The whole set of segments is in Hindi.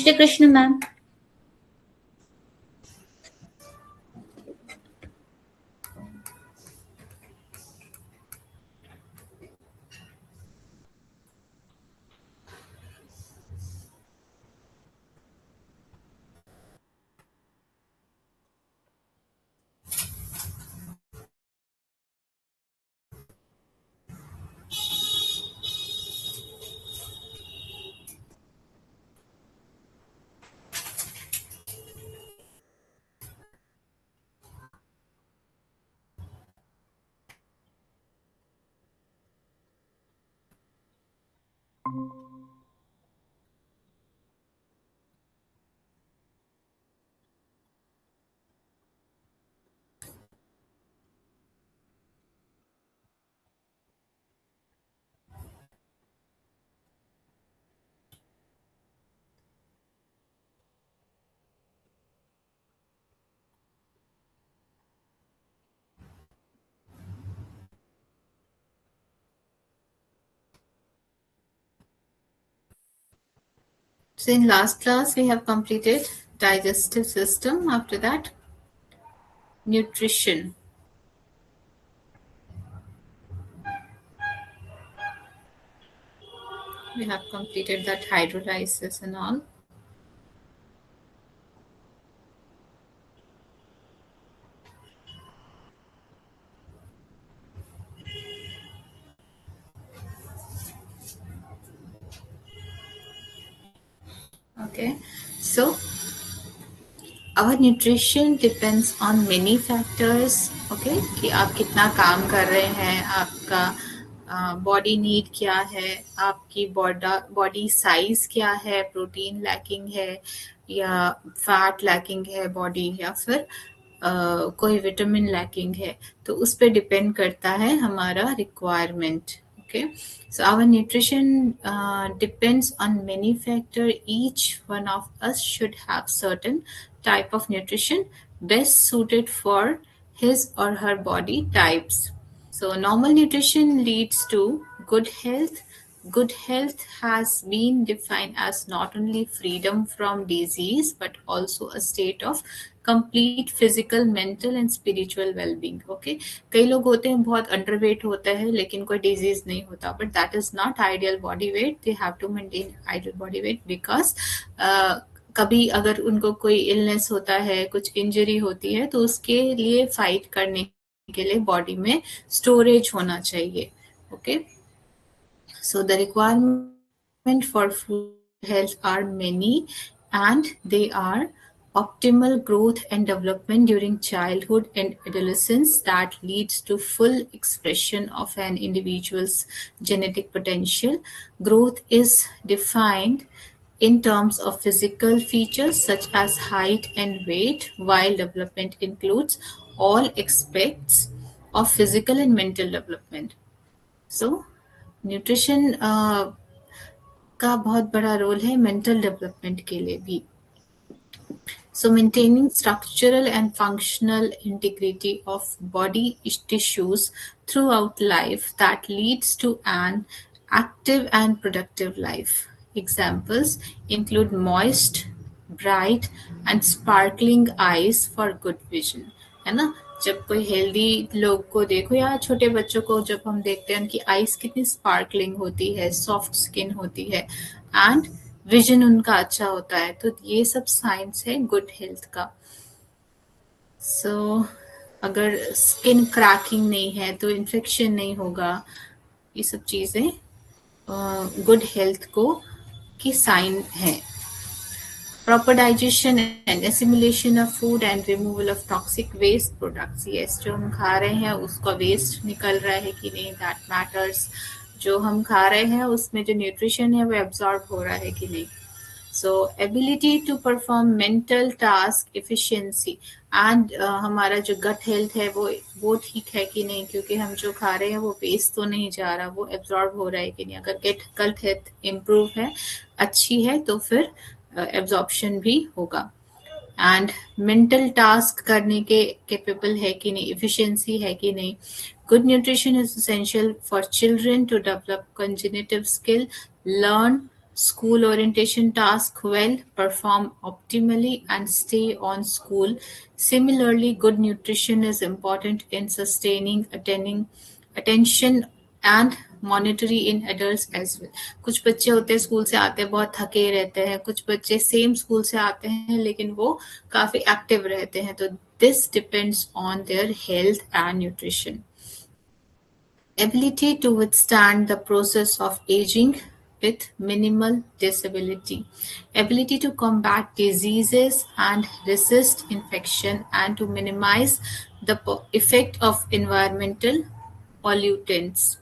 Shri Krishna ma'am. So in last class, we have completed digestive system. After that, nutrition. We have completed that hydrolysis and all. Okay, so our nutrition depends on many factors. Okay, कि आप कितना काम कर रहे हैं, आपका बॉडी नीड क्या है, आपकी बॉडी साइज क्या है, प्रोटीन लैकिंग है या फैट लैकिंग है बॉडी, या फिर कोई विटामिन लैकिंग है, तो उस पर डिपेंड करता है हमारा requirement. Okay, so our nutrition depends on many factors. Each one of us should have certain type of nutrition best suited for his or her body types. So normal nutrition leads to good health. Good health has been defined as not only freedom from disease but also a state of complete physical, mental and spiritual well-being. Okay, कई लोग होते हैं बहुत अंडरवेट होता है लेकिन कोई डिजीज नहीं होता, but that is not ideal body weight. They have to maintain ideal body weight because कभी अगर उनको कोई इलनेस होता है, कुछ इंजरी होती है, तो उसके लिए फाइट करने के लिए बॉडी में स्टोरेज होना चाहिए. Okay, so the requirement for food health are many, and they are optimal growth and development during childhood and adolescence that leads to full expression of an individual's genetic potential. Growth is defined in terms of physical features such as height and weight, while development includes all aspects of physical and mental development. So, nutrition का बहुत बड़ा रोल है मेंटल डेवलपमेंट के लिए भी. So maintaining structural and functional integrity of body tissues throughout life that leads to an active and productive life. Examples include moist, bright and sparkling eyes for good vision. है ना, जब कोई हेल्दी लोग को देखो या छोटे बच्चों को जब हम देखते हैं, उनकी आईज कितनी स्पार्कलिंग होती है, सॉफ्ट स्किन होती है एंड विजन उनका अच्छा होता है, तो ये सब साइंस है गुड हेल्थ का. सो अगर स्किन क्रैकिंग नहीं है तो इन्फेक्शन नहीं होगा. ये सब चीजें गुड हेल्थ को की साइन है. Proper digestion and assimilation of food and removal of toxic waste products. Yes, जो हम खा रहे हैं उसका वेस्ट निकल रहा है कि नहीं, that matters. जो हम खा रहे हैं उसमें जो न्यूट्रिशन है वो एब्जॉर्ब हो रहा है कि नहीं. So ability to perform mental task efficiency and हमारा जो gut health है वो ठीक है कि नहीं, क्योंकि हम जो खा रहे हैं वो वेस्ट तो नहीं जा रहा, वो एब्जॉर्ब हो रहा है कि नहीं. अगर gut health improve है, अच्छी है, तो फिर एब्जॉर्प्शन भी होगा. एंड मेंटल टास्क करने के कैपेबल है कि नहीं, एफिशिएंसी है कि नहीं. Good nutrition is essential for children to develop cognitive skill, learn school orientation task well, perform optimally, and stay on school. Similarly, good nutrition is important in sustaining attending attention and monitoring in adults as well. कुछ बच्चे होते हैं स्कूल से आते हैं बहुत थके रहते हैं, कुछ बच्चे सेम स्कूल से आते हैं लेकिन वो काफी एक्टिव रहते हैं, तो this depends on their health and nutrition. Ability to withstand the process of aging with minimal disability. Ability to combat diseases and resist infection and to minimize the effect of environmental pollutants.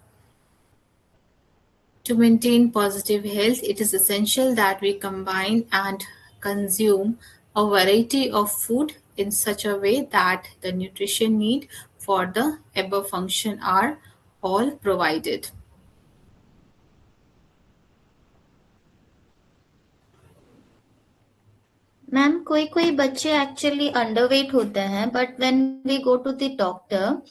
To maintain positive health, it is essential that we combine and consume a variety of food in such a way that the nutrition need for the above function are all provided. Ma'am कोई बच्चे एक्चुअली अंडरवेट होते हैं, but when we go to the doctor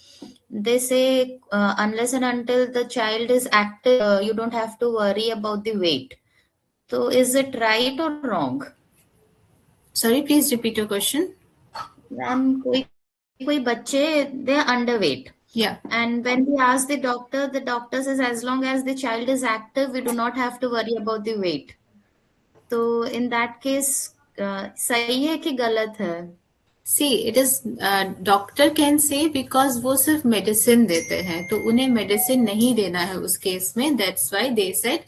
they say unless and until the child is active you don't have to worry about the weight. So is it right or wrong? Sorry, please repeat your question. Ma'am, koi bacche they are underweight. Yeah. And when we ask the doctor says as long as the child is active, we do not have to worry about the weight. So in that case, सही है कि गलत है? See, it is doctor can say because वो सिर्फ मेडिसिन देते हैं, तो उन्हें मेडिसिन नहीं देना है उस केस में. That's why they said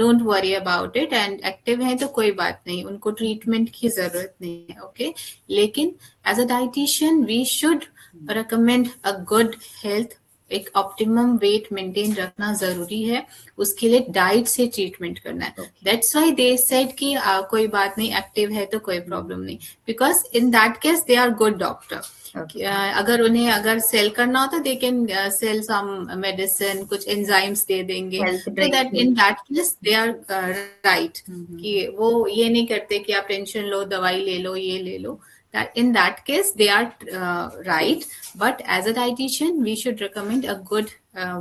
don't worry about it, and active है तो कोई बात नहीं, उनको ट्रीटमेंट की जरूरत नहीं है. ओके, लेकिन as a dietitian we should recommend a good health, एक ऑप्टिमम वेट मेंटेन रखना जरूरी है, उसके लिए डाइट से ट्रीटमेंट करना है. दैट्स व्हाई दे सेड कि कोई बात नहीं, एक्टिव है तो कोई प्रॉब्लम नहीं, because in that case they are good doctor. अगर उन्हें अगर सेल करना होता they can sell some medicine, कुछ एंजाइम्स दे देंगे, तो that in that case they are right कि वो ये नहीं करते कि आप टेंशन लो, दवाई ले लो, ये ले लो. That in that case they are right, but as a dietitian we should recommend a good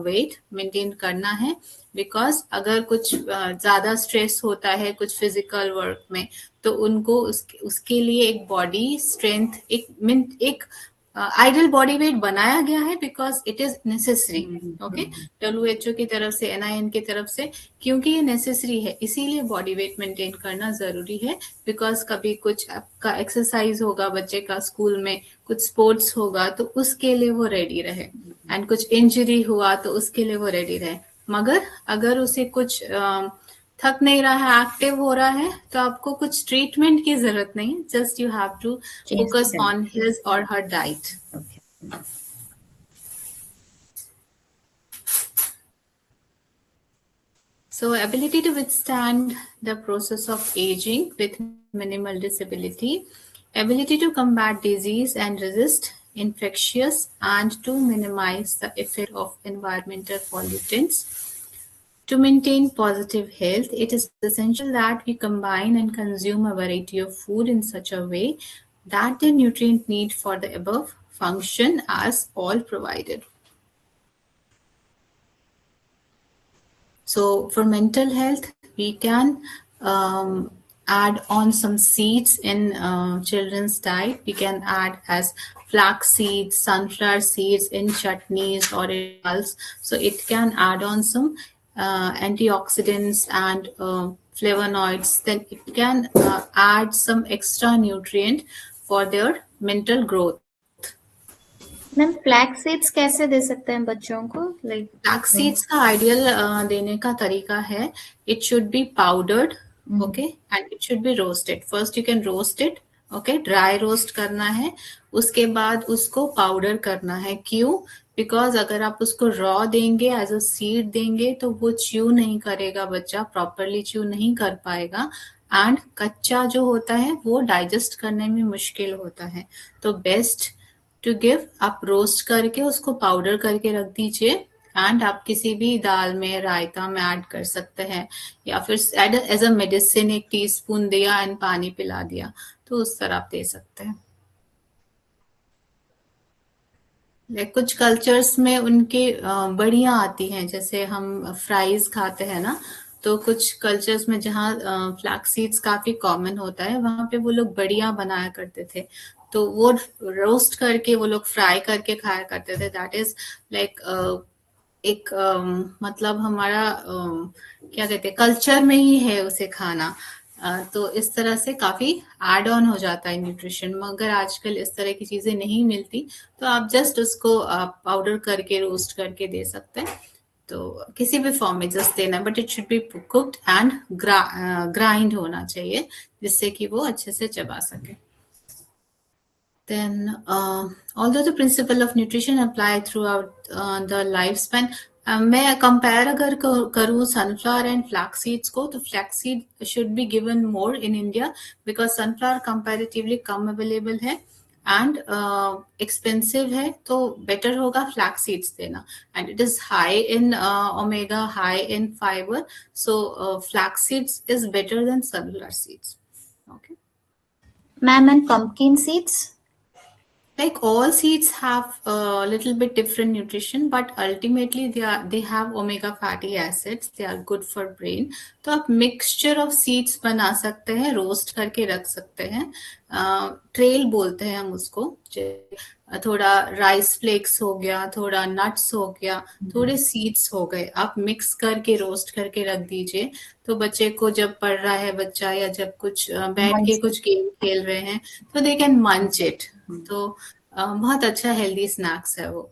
weight maintain करना है, because अगर कुछ ज्यादा स्ट्रेस होता है कुछ फिजिकल वर्क में, तो उनको उसके लिए एक बॉडी स्ट्रेंथ एक आइडियल बॉडी वेट बनाया गया है because it is necessary. Okay, WHO की तरफ से, NIN की तरफ से, क्योंकि ये नेसेसरी है इसीलिए बॉडी वेट मेंटेन करना जरूरी है. बिकॉज कभी कुछ आपका एक्सरसाइज होगा बच्चे का स्कूल में, कुछ स्पोर्ट्स होगा तो उसके लिए वो रेडी रहे, एंड कुछ इंजरी हुआ तो उसके लिए वो रेडी रहे. मगर अगर उसे कुछ थक नहीं रहा है, एक्टिव हो रहा है, तो आपको कुछ ट्रीटमेंट की जरूरत नहीं, just you have to focus on his और her diet. So ability to withstand the process of aging with minimal disability, ability to combat disease and resist infectious, and to minimize the effect of environmental pollutants. To maintain positive health, it is essential that we combine and consume a variety of food in such a way that the nutrient need for the above function are all provided. So for mental health, we can add on some seeds in children's diet. We can add as flax seeds, sunflower seeds in chutneys or in pulse. So it can add on some antioxidants and flavonoids. Then it can add some extra nutrient for their mental growth. Ma'am flax seeds कैसे दे सकते हैं बच्चों को? लाइक फ्लैक्स सीड्स का आइडियल देने का तरीका है, it should be powdered, okay, and it should be roasted. First you can roast it, okay, dry roast करना है, उसके बाद उसको पाउडर करना है. क्यों? बिकॉज अगर आप उसको रॉ देंगे, एज अ सीड देंगे, तो वो च्यू नहीं करेगा, बच्चा प्रॉपरली च्यू नहीं कर पाएगा, एंड कच्चा जो होता है वो डाइजेस्ट करने में मुश्किल होता है. तो बेस्ट टू गिव, आप रोस्ट करके उसको पाउडर करके रख दीजिए, एंड आप किसी भी दाल में, रायता में ऐड कर सकते हैं, या फिर एज अ मेडिसिन 1 टीस्पून दिया एंड पानी पिला दिया, तो उस तरह आप दे सकते हैं. कुछ कल्चर्स में उनके बड़ियां आती हैं, जैसे हम फ्राइज खाते हैं ना, तो कुछ कल्चर्स में जहाँ फ्लैक्स सीड्स काफी कॉमन होता है, वहां पे वो लोग बड़ियाँ बनाया करते थे, तो वो रोस्ट करके वो लोग फ्राई करके खाया करते थे। दैट इज लाइक एक मतलब हमारा क्या कहते हैं, कल्चर में ही है उसे खाना। तो इस तरह से काफी एड ऑन हो जाता है न्यूट्रिशन। मगर आजकल इस तरह की चीजें नहीं मिलती, तो आप जस्ट उसको पाउडर करके रोस्ट करके दे सकते हैं। तो किसी भी फॉर्म में जस्ट देना, but it should be cooked and grind होना चाहिए, जिससे कि वो अच्छे से चबा सके। Then, although the principle of nutrition apply throughout the lifespan, मैं कंपेयर अगर करूँ सनफ्लावर एंड फ्लैक्स सीड्स को, तो flax seed should be given more in India, because sunflower comparatively come available है एंड एक्सपेंसिव है, तो बेटर होगा फ्लैक्स सीड्स देना। And it is high in omega, high in fibre, so flax seeds is better than sunflower seeds. Okay Ma'am, and pumpkin seeds? Like all seeds have a little bit different nutrition, but ultimately they have omega fatty acids. They are good for brain. तो आप mixture of seeds बना सकते हैं, रोस्ट करके रख सकते हैं। ट्रेल बोलते हैं हम उसको। थोड़ा राइस फ्लेक्स हो गया, थोड़ा नट्स हो गया, थोड़े सीड्स हो गए, आप मिक्स करके रोस्ट करके रख दीजिए। तो बच्चे को जब पढ़ रहा है बच्चा, या जब कुछ बैठ के कुछ गेम खेल रहे हैं, तो दे कैन मंच इट। तो बहुत अच्छा हेल्दी स्नैक्स है वो।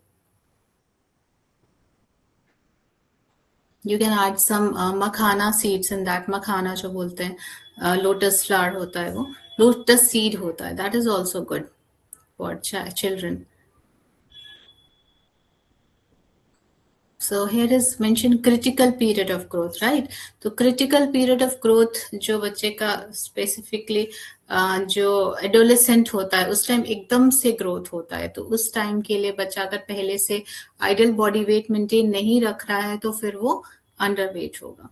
You can add some makhana seeds in that. Makhana जो बोलते हैं, लोटस फ्लावर होता है, वो लोटस सीड होता है, that is also good for children. So here is mentioned critical period of growth, right? तो critical period of growth जो बच्चे का specifically जो adolescent होता है, उस टाइम एकदम से ग्रोथ होता है। तो उस टाइम के लिए बच्चा अगर पहले से आइडियल बॉडी वेट मेंटेन नहीं रख रहा है, तो फिर वो अंडर वेट होगा।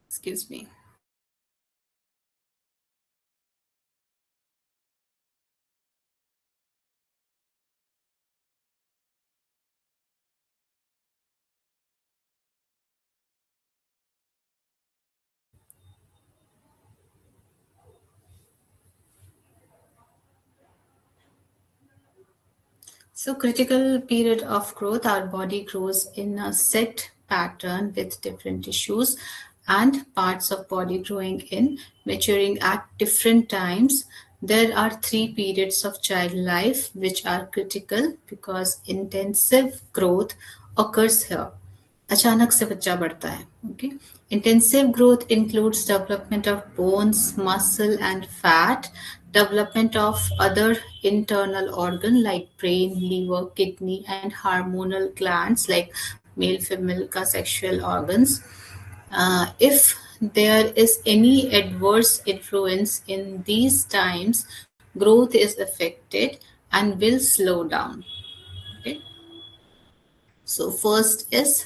Excuse me. So critical period of growth, our body grows in a set pattern with different tissues and parts of body growing in, maturing at different times. There are 3 periods of child life which are critical because intensive growth occurs here. अचानक से बच्चा बढ़ता है। Okay, intensive growth includes development of bones, muscle and fat, development of other internal organ like brain, liver, kidney, and hormonal glands like male female ka sexual organs. If there is any adverse influence in these times, growth is affected and will slow down. Okay, so first is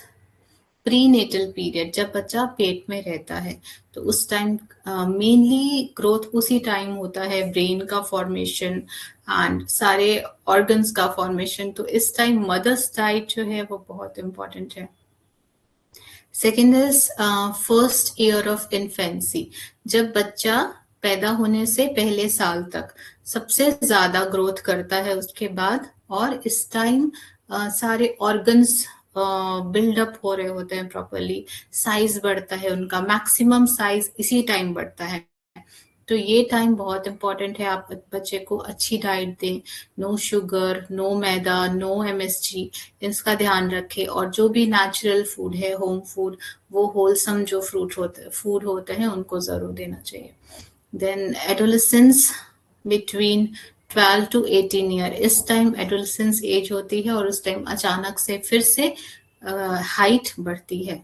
prenatal period, जब बच्चा पेट में रहता है, तो उस टाइम मेनली ग्रोथ उसी टाइम होता है, ब्रेन का फॉर्मेशन एंड सारे ऑर्गन्स का फॉर्मेशन। तो इस टाइम मदर्स डाइट जो है वो बहुत इंपॉर्टेंट है। Second is first year of infancy, जब बच्चा पैदा होने से पहले साल तक सबसे ज्यादा ग्रोथ करता है उसके बाद, और इस टाइम सारे ऑर्गन्स बिल्डअप हो रहे होते हैं प्रॉपरली, साइज बढ़ता है उनका, मैक्सिमम साइज इसी टाइम बढ़ता है। तो ये टाइम बहुत इंपॉर्टेंट है। आप बच्चे को अच्छी डाइट दें, no sugar, no maida, no MSG, इसका ध्यान रखें। और जो भी नेचुरल फूड है, होम फूड, वो होलसम जो फूड होते हैं उनको जरूर देना चाहिए। Then adolescence between 12 to 18 year, इस टाइम एडोलेसेंस एज होती है, और उस टाइम अचानक से फिर से हाइट बढ़ती है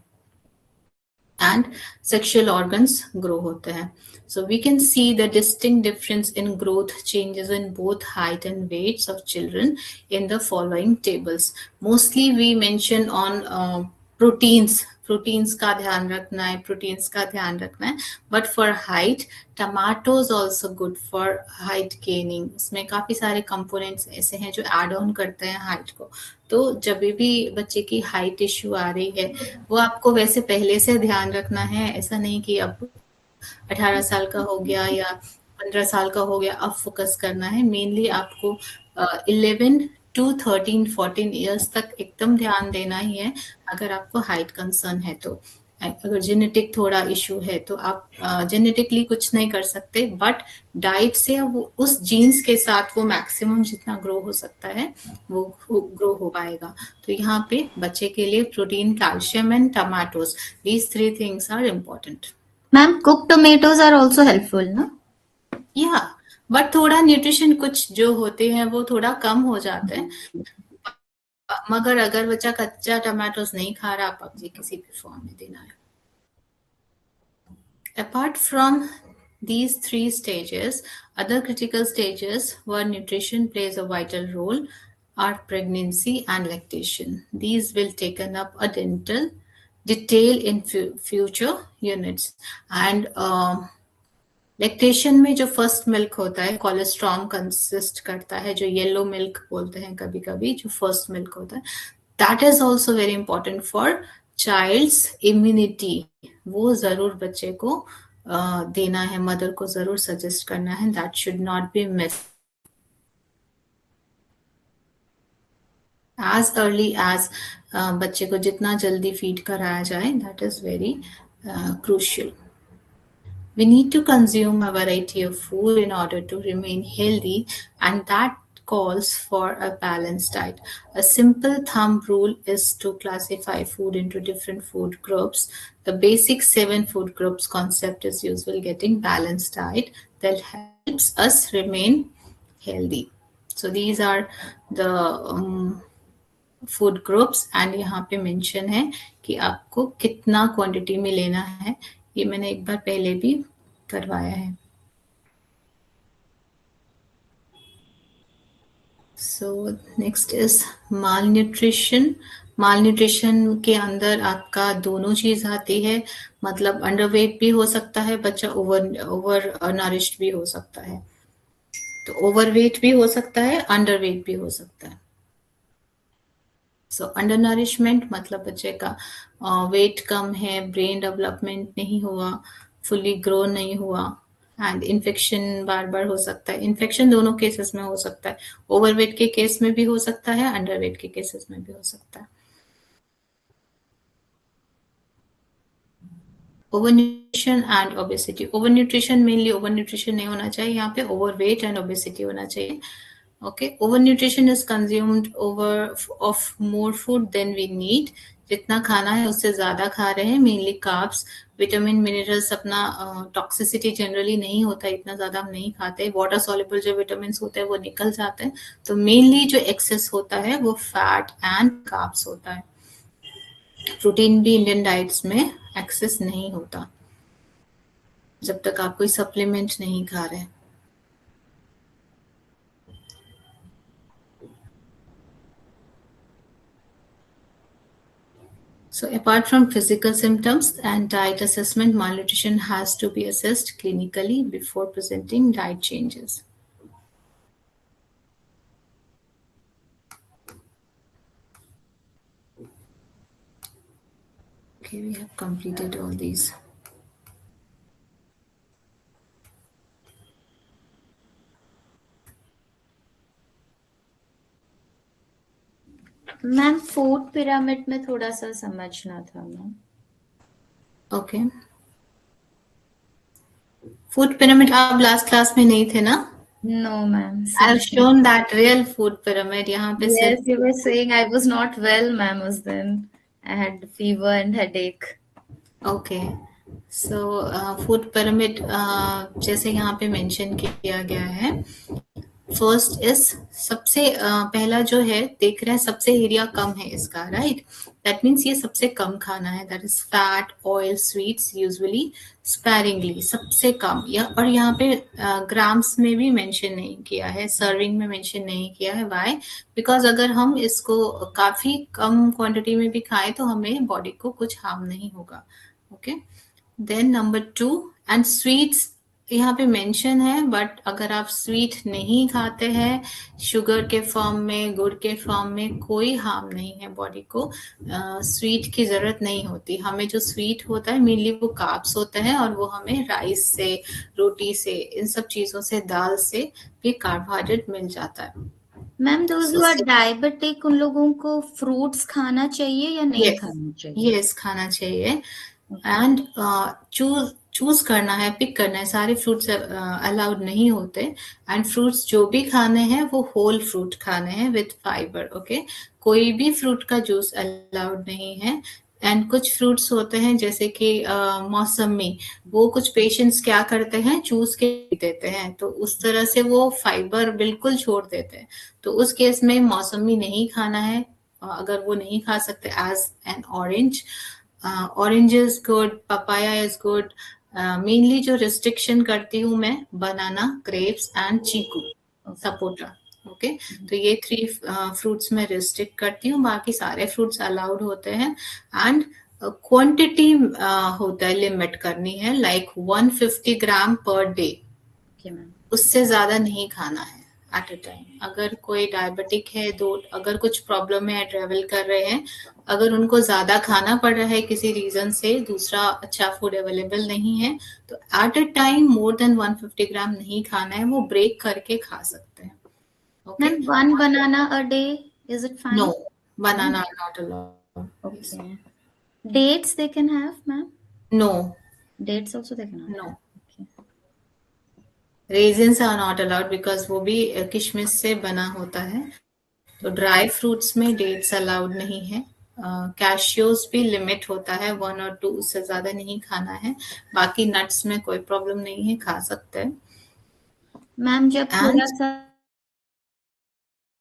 and sexual organs grow होते हैं. So we can see the distinct difference in growth changes in both height and weights of children in the following tables. Mostly we mention on proteins. Proteins का ध्यान रखना है, but for height tomatoes also good for height gaining. उसमें काफी सारे कंपोनेंट्स ऐसे हैं जो एड ऑन करते हैं हाइट को। तो जब भी बच्चे की हाइट इश्यू आ रही है, वो आपको वैसे पहले से ध्यान रखना है, ऐसा नहीं कि अब 18 साल का हो गया या 15 साल का हो गया अब फोकस करना है। मेनली आपको 11 टू 13-14 ईयर्स तक एकदम ध्यान देना ही है अगर आपको हाइट कंसर्न है तो। अगर जेनेटिक थोड़ा इशू है तो आप जेनेटिकली कुछ नहीं कर सकते, बट डाइट से वो उस जीन्स के साथ वो मैक्सिमम जितना ग्रो हो सकता है वो ग्रो हो पाएगा। तो यहाँ पे बच्चे के लिए protein, calcium and tomatoes, these 3 things are important. Ma'am cooked tomatoes are also helpful, ना? या बट थोड़ा न्यूट्रिशन कुछ जो होते हैं वो थोड़ा कम हो जाते हैं, मगर अगर बच्चा कच्चा टमाटोज नहीं खा रहा, आप जी किसी भी फॉर्म में देना है। Apart from these 3 stages, other critical stages where nutrition plays a vital role are pregnancy and lactation. These will taken up a dental detail in future units. And lactation में जो फर्स्ट मिल्क होता है कोलेस्ट्रॉम कंसिस्ट करता है, जो येलो मिल्क बोलते हैं कभी कभी, जो फर्स्ट मिल्क होता है, that is also very important for child's immunity. वो जरूर बच्चे को देना है, मदर को जरूर सजेस्ट करना है, that should not be miss as early age. बच्चे को जितना जल्दी फीड कराया जाए, that is very crucial. We need to consume a variety of food in order to remain healthy, and that calls for a balanced diet. A simple thumb rule is to classify food into different food groups. The basic 7 food groups concept is usually getting balanced diet that helps us remain healthy. So these are the food groups, and यहाँ पे मेंशन है कि आपको कितना क्वांटिटी में लेना है। ये मैंने एक बार पहले भी करवाया है। So next is mall nutrition. Mall nutrition के अंदर आपका दोनों चीज आती है, मतलब अंडरवेट भी हो सकता है बच्चा, ओवर नरिश्ड भी हो सकता है। तो ओवरवेट भी हो सकता है, अंडरवेट भी हो सकता है। सो अंडर नरिशमेंट मतलब बच्चे का वेट कम है, ब्रेन डेवलपमेंट नहीं हुआ, फुली ग्रो नहीं हुआ, एंड इन्फेक्शन बार बार हो सकता है। इन्फेक्शन दोनों केसेस में हो सकता है, ओवरवेट के केस में भी हो सकता है, अंडरवेट के केसेस में भी हो सकता है। Over nutrition and obesity. Over nutrition, mainly over nutrition नहीं होना चाहिए यहाँ पे, ओवरवेट एंड ओबेसिटी होना चाहिए। Okay, overnutrition is consumed of more food than we need. जितना खाना है उससे ज्यादा खा रहे हैं, मेनली कार्ब्स, विटामिन, मिनरल्स। अपना टॉक्सिसिटी जनरली नहीं होता, इतना ज्यादा हम नहीं खाते। वाटर सॉल्युबल जो विटामिन होते हैं वो निकल जाते हैं, तो मेनली जो एक्सेस होता है वो फैट एंड कार्ब्स होता है। प्रोटीन भी इंडियन डाइट्स में एक्सेस नहीं होता जब तक आप कोई सप्लीमेंट नहीं खा रहे। So apart from physical symptoms and diet assessment, malnutrition has to be assessed clinically before presenting diet changes. Okay, we have completed all these. Ma'am food pyramid में थोड़ा सा समझना था मैम। ओके, फूड पिरामिड आप लास्ट क्लास में नहीं थे ना? No, ma'am. I have shown that real food pyramid. यहाँ पे Yes, you were saying I was not well, ma'am, was then. I had fever and headache. Okay. So food pyramid जैसे यहाँ पे मेंशन किया गया है, फर्स्ट इज सबसे पहला जो है देख रहे हैं, सबसे एरिया कम है इसका, राइट? दैट मीन्स ये सबसे कम खाना है, that is fat, oil, sweets usually sparingly, सबसे कम। या और यहाँ पे ग्राम्स में भी मेंशन नहीं किया है, सर्विंग में मेंशन नहीं किया है। व्हाई? बिकॉज अगर हम इसको काफी कम क्वांटिटी में भी खाएं तो हमें बॉडी को कुछ हार्म नहीं होगा। Okay, then number 2, and sweets यहाँ पे मेंशन है, बट अगर आप स्वीट नहीं खाते हैं, शुगर के फॉर्म में, गुड़ के फॉर्म में, कोई हार्म नहीं है बॉडी को। स्वीट की जरूरत नहीं होती हमें। जो स्वीट होता है मेनली वो कार्ब्स होते हैं, और वो हमें राइस से, रोटी से, इन सब चीजों से, दाल से भी कार्बोहाइड्रेट मिल जाता है। Ma'am those who are diabetic, उन लोगों को फ्रूट्स खाना चाहिए या नहीं खाना चाहिए? यस, खाना चाहिए। एंड चूज करना है, पिक करना है। सारे फ्रूट्स अलाउड नहीं होते, एंड फ्रूट्स जो भी खाने हैं वो होल फ्रूट खाने हैं विथ फाइबर। ओके, कोई भी फ्रूट का जूस अलाउड नहीं है। एंड कुछ फ्रूट्स होते हैं जैसे कि मौसमी, वो कुछ पेशेंट्स क्या करते हैं, चूस के देते हैं, तो उस तरह से वो फाइबर बिल्कुल छोड़ देते हैं। तो उस केस में मौसमी नहीं खाना है, अगर वो नहीं खा सकते, as an orange. Orange is good, papaya is good. Mainly जो रिस्ट्रिक्शन करती हूँ मैं, banana, grapes and chikoo, sapota. Okay, तो ये 3 फ्रूट्स में रिस्ट्रिक्ट करती हूँ, बाकी सारे फ्रूट्स अलाउड होते हैं। एंड क्वांटिटी होता है, लिमिट करनी है, लाइक 150 ग्राम पर डे, उससे ज्यादा नहीं खाना है एट अ टाइम। अगर कोई डायबिटिक है, अगर कुछ प्रॉब्लम है, ट्रेवल कर रहे हैं, अगर उनको ज्यादा खाना पड़ रहा है किसी रीजन से, दूसरा अच्छा फूड अवेलेबल नहीं है, तो at a time more than 150 ग्राम नहीं खाना है, वो ब्रेक करके खा सकते हैं। Ma'am, one banana a day, is it fine? No, banana are not allowed. Okay. Dates they can have, ma'am? No. Dates also they cannot. No. Okay. Raisins are not allowed because वो भी किशमिश से बना होता है, तो ड्राई फ्रूट्स में डेट्स अलाउड नहीं है। कैशियोज भी लिमिट होता है 1 और 2, उससे ज्यादा नहीं खाना है। बाकी नट्स में कोई प्रॉब्लम नहीं है, खा सकते हैं। मैम जब थोड़ा सा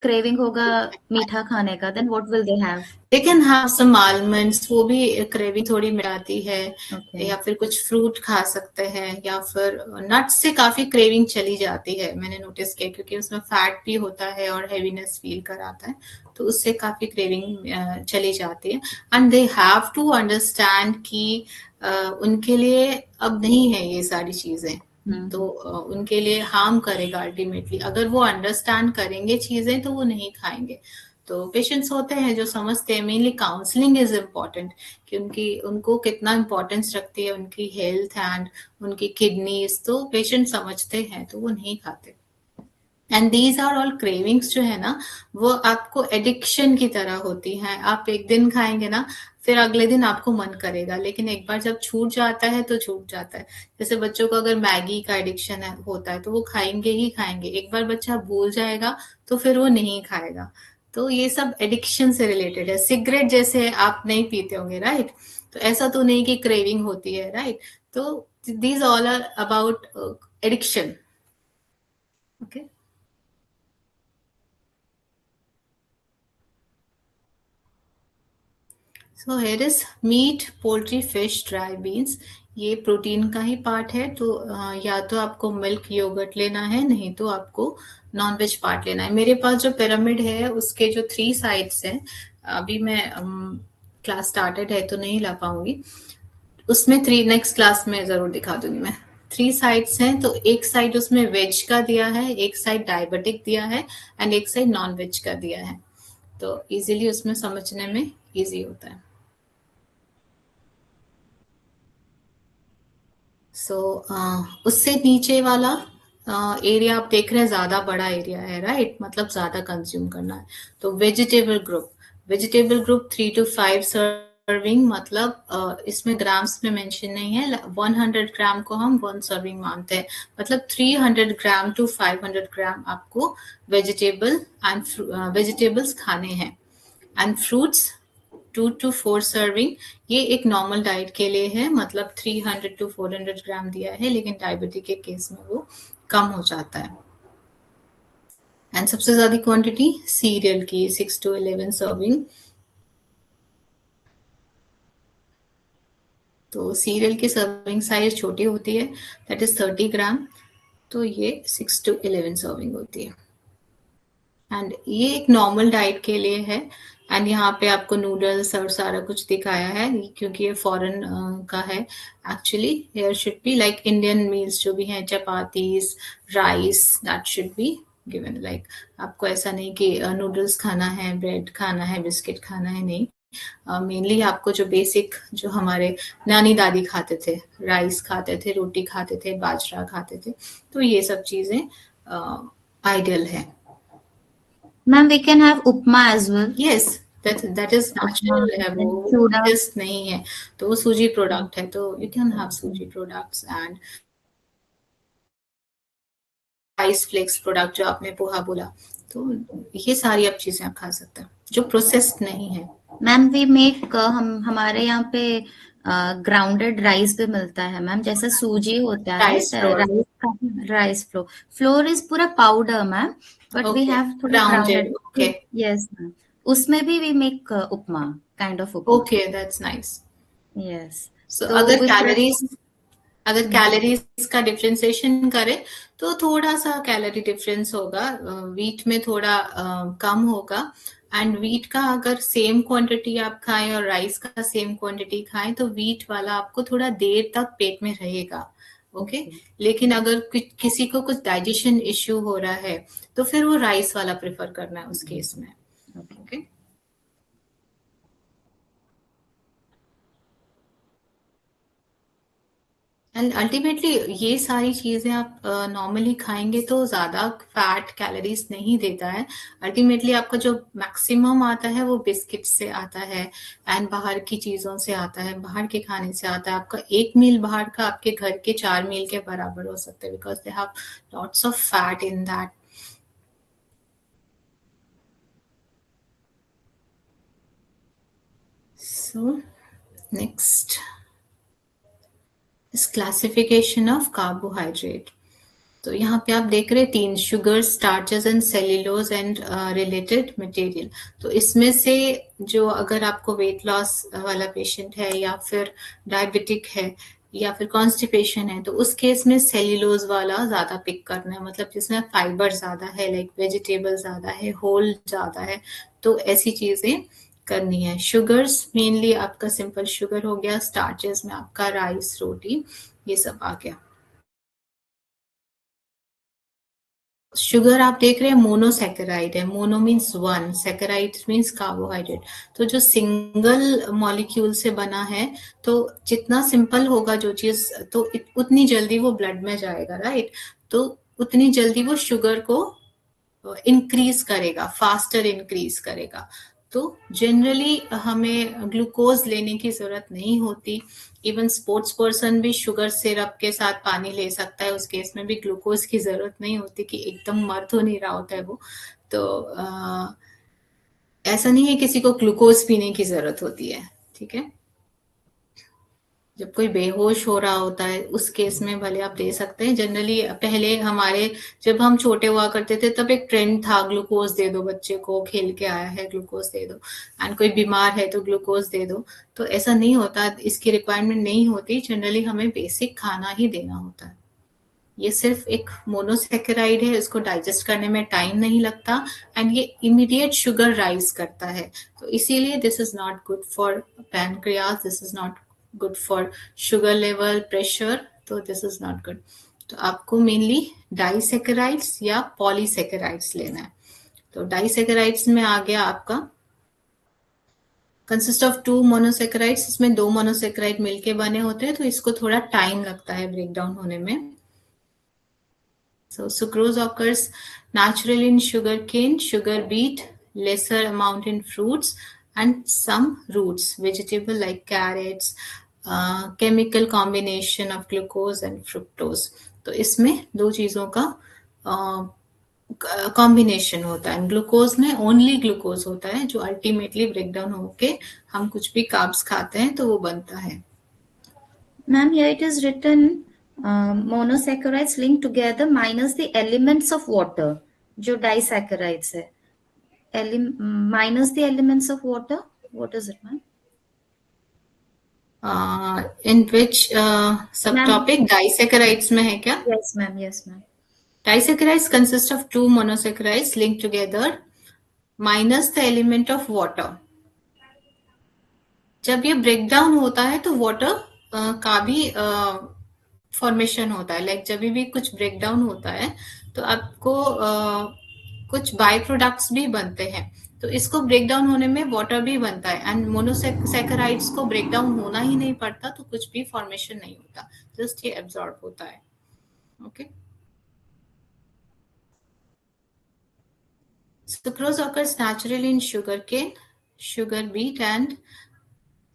क्रेविंग होगा मीठा खाने का, then what will they have? They can have some almonds, वो भी क्रेविंग थोड़ी मिटाती है। Okay. या फिर कुछ फ्रूट खा सकते हैं, या फिर नट्स से काफी क्रेविंग चली जाती है, मैंने नोटिस किया, क्योंकि उसमें फैट भी होता है और हैवीनेस फील कराता है, तो उससे काफी क्रेविंग चली जाती है। And they have to understand कि उनके लिए अब नहीं है ये सारी चीजें, तो उनके लिए हार्म करेगा अल्टीमेटली। अगर वो अंडरस्टैंड करेंगे चीजें तो वो नहीं खाएंगे। तो पेशेंट्स होते हैं जो समझते हैं, मेनली काउंसलिंग इज इम्पोर्टेंट, क्योंकि उनको कितना इम्पोर्टेंस रखती है उनकी हेल्थ एंड उनकी किडनीज, तो पेशेंट समझते हैं तो वो नहीं खाते। And these are all cravings जो है ना, वो आपको एडिक्शन की तरह होती हैं। आप एक दिन खाएंगे ना, फिर अगले दिन आपको मन करेगा, लेकिन एक बार जब छूट जाता है तो छूट जाता है। जैसे बच्चों को अगर मैगी का एडिक्शन होता है तो वो खाएंगे ही खाएंगे, एक बार बच्चा भूल जाएगा तो फिर वो नहीं खाएगा। तो ये सब एडिक्शन से रिलेटेड है। सिगरेट जैसे आप नहीं पीते होंगे, राइट? तो ऐसा तो नहीं कि क्रेविंग होती है, राइट? तो these all are about addiction. Okay, so here is meat, poultry, fish, dry beans. ये प्रोटीन का ही पार्ट है, तो या तो आपको मिल्क योगर्ट लेना है, नहीं तो आपको नॉन वेज पार्ट लेना है। मेरे पास जो पिरामिड है उसके जो 3 साइड्स हैं, अभी मैं क्लास स्टार्टेड है तो नहीं ला पाऊंगी, उसमें 3 नेक्स्ट क्लास में जरूर दिखा दूंगी मैं। 3 साइड्स हैं, तो एक साइड उसमें वेज का दिया है, एक साइड डायबिटिक दिया है, एंड एक साइड नॉन वेज का दिया है, तो इजीली उसमें समझने में इजी होता है। सो उससे नीचे वाला एरिया आप देख रहे हैं, ज्यादा बड़ा एरिया है, राइट? मतलब ज्यादा कंज्यूम करना है। तो वेजिटेबल ग्रुप 3 to 5 सर्विंग, मतलब इसमें ग्राम्स में मेंशन नहीं है। 100 ग्राम को हम 1 सर्विंग मानते हैं, मतलब 300 ग्राम to 500 ग्राम आपको वेजिटेबल्स खाने हैं। एंड फ्रूट्स 2 to 4 सर्विंग, ये एक नॉर्मल डाइट के लिए है, मतलब 300 to 400 ग्राम दिया है, लेकिन डायबिटिक के केस में वो कम हो जाता है। एंड सबसे ज्यादा क्वांटिटी सीरियल की 6 to 11 सर्विंग। तो सीरियल की सर्विंग साइज छोटी होती है, दैट इज 30 ग्राम। तो ये 6 to 11 सर्विंग होती है। एंड ये एक नॉर्मल डाइट के लिए है। एंड यहाँ पे आपको नूडल्स और सारा कुछ दिखाया है क्योंकि ये फॉरेन का है। Actually here should be like Indian meals जो भी हैं, chapatis, rice, that should be given. Like आपको ऐसा नहीं कि नूडल्स खाना है, ब्रेड खाना है, बिस्किट खाना है, नहीं। मेनली आपको जो बेसिक, जो हमारे नानी दादी खाते थे, राइस खाते थे, रोटी खाते थे, बाजरा खाते थे, तो ये सब चीजें आइडियल है। Ma'am we can have upma as well. Yes, that is natural है, वो चूड़ा। टेस्ट नहीं है, तो वो सूजी प्रोडक्ट है, तो you can have sooji products. And rice flakes product जो आपने पोहा बोला, तो ये सारी अब चीजें आप खा सकते हैं जो प्रोसेस्ड नहीं है। मैम वी मेक, हमारे यहाँ पे ग्राउंडेड राइस भी मिलता है मैम, जैसे सूजी होता है rice flour. Rice flour. Flour is पूरा powder ma'am, but we okay, have थोड़ा grounded. Grounded. Okay yes ma'am, उसमें भी we make upma, kind of upma. Okay, that's nice. Yes. So तो विद दैट। अगर कैलोरीज का डिफरेंशिएशन करें तो थोड़ा सा कैलोरी डिफरेंस होगा, वीट में थोड़ा कम होगा। एंड वीट का अगर सेम क्वांटिटी आप खाएं और राइस का सेम क्वांटिटी खाएं तो वीट वाला आपको थोड़ा देर तक पेट में रहेगा। ओके। लेकिन अगर किसी को कुछ डाइजेशन इश्यू हो रहा है तो फिर वो राइस वाला प्रेफर करना है उस केस में। ओके। एंड अल्टीमेटली ये सारी चीजें आप नॉर्मली खाएंगे तो ज्यादा फैट कैलोरीज नहीं देता है। अल्टीमेटली आपका जो मैक्सिमम आता है वो बिस्किट से आता है एंड बाहर की चीजों से आता है, बाहर के खाने से आता है। आपका एक मील बाहर का आपके घर के 4 मील के बराबर हो सकता है, because they have lots of fat in that. So next is classification of carbohydrate. तो यहाँ पे आप देख रहे हैं 3, sugar, starches and cellulose and related material. तो इसमें से जो, अगर आपको वेट लॉस वाला पेशेंट है या फिर डायबिटिक है या फिर कॉन्स्टिपेशन है, तो उस केस में सेल्यूलोज वाला ज्यादा पिक करना है, मतलब जिसमें फाइबर ज्यादा है, लाइक वेजिटेबल ज्यादा है, होल ज्यादा है, तो ऐसी चीजें करनी है। शुगर्स मेनली आपका सिंपल शुगर हो गया, स्टार्चेस में आपका राइस, रोटी, ये सब आ गया। शुगर आप देख रहे हैं मोनोसैकेराइड है, mono means one, saccharide means carbohydrate. तो जो सिंगल मॉलिक्यूल से बना है, तो जितना सिंपल होगा जो चीज, तो उतनी जल्दी वो ब्लड में जाएगा, राइट। तो उतनी जल्दी वो शुगर को इंक्रीज करेगा, फास्टर इंक्रीज करेगा। तो जनरली हमें ग्लूकोज लेने की जरूरत नहीं होती। इवन स्पोर्ट्स पर्सन भी शुगर सिरप के साथ पानी ले सकता है, उस केस में भी ग्लूकोज की जरूरत नहीं होती कि एकदम मर तो नहीं रहा होता है वो। तो ऐसा नहीं है किसी को ग्लूकोज पीने की जरूरत होती है, ठीक है। जब कोई बेहोश हो रहा होता है उस केस में भले आप दे सकते हैं। जनरली पहले हमारे, जब हम छोटे हुआ करते थे तब एक ट्रेंड था, ग्लूकोज दे दो बच्चे को, खेल के आया है ग्लूकोज दे दो, एंड कोई बीमार है तो ग्लूकोज दे दो। तो ऐसा नहीं होता, इसकी रिक्वायरमेंट नहीं होती। जनरली हमें बेसिक खाना ही देना होता है। ये सिर्फ एक मोनोसेकेराइड है, इसको डाइजेस्ट करने में टाइम नहीं लगता एंड ये इमीडिएट शुगर राइज करता है। तो इसीलिए this is not good for pancreas, this is not good for sugar level, pressure, तो दिस इज नॉट गुड। तो आपको मेनली डाइसेकेराइड्स या पॉलीसेकेराइड्स लेना है। तो डाइसेकेराइड्स में आ गया आपका कंसिस्ट ऑफ 2 मोनोसेकेराइड्स, इसमें 2 मोनोसेकेराइड मिलके बने होते हैं, तो इसको थोड़ा टाइम लगता है ब्रेक डाउन होने में। So sucrose occurs naturally in sugarcane, sugar beet, lesser amount in fruits and some roots, vegetable like carrots, chemical combination of glucose and fructose. तो इसमें दो चीजों का कॉम्बिनेशन होता है। ग्लूकोज में ओनली ग्लूकोज होता है जो अल्टीमेटली ब्रेक डाउन होके हम कुछ भी कार्ब्स खाते हैं तो वो बनता है। Ma'am here it is written monosaccharides linked together minus the elements of water. जो डाइसैकेराइड्स है, minus the elements of water. What is it, ma'am? In which सब Ma'am, टॉपिक डाइसैकेराइड्स में है क्या? yes, ma'am. Yes, ma'am. Disaccharides consist of two monosaccharides linked together minus the element of water. जब ये ब्रेक डाउन होता है तो वाटर का भी फॉर्मेशन होता है. लाइक जब भी कुछ ब्रेक डाउन होता है तो आपको कुछ बाय प्रोडक्ट्स भी बनते हैं. तो इसको ब्रेक डाउन होने में वाटर भी बनता है. एंड मोनोसैकेराइड्स को ब्रेक डाउन होना ही नहीं पड़ता, तो कुछ भी फॉर्मेशन नहीं होता, जस्ट ये एब्जॉर्ब होता है. Okay. Sucrose occurs naturally in sugarcane, sugar beet and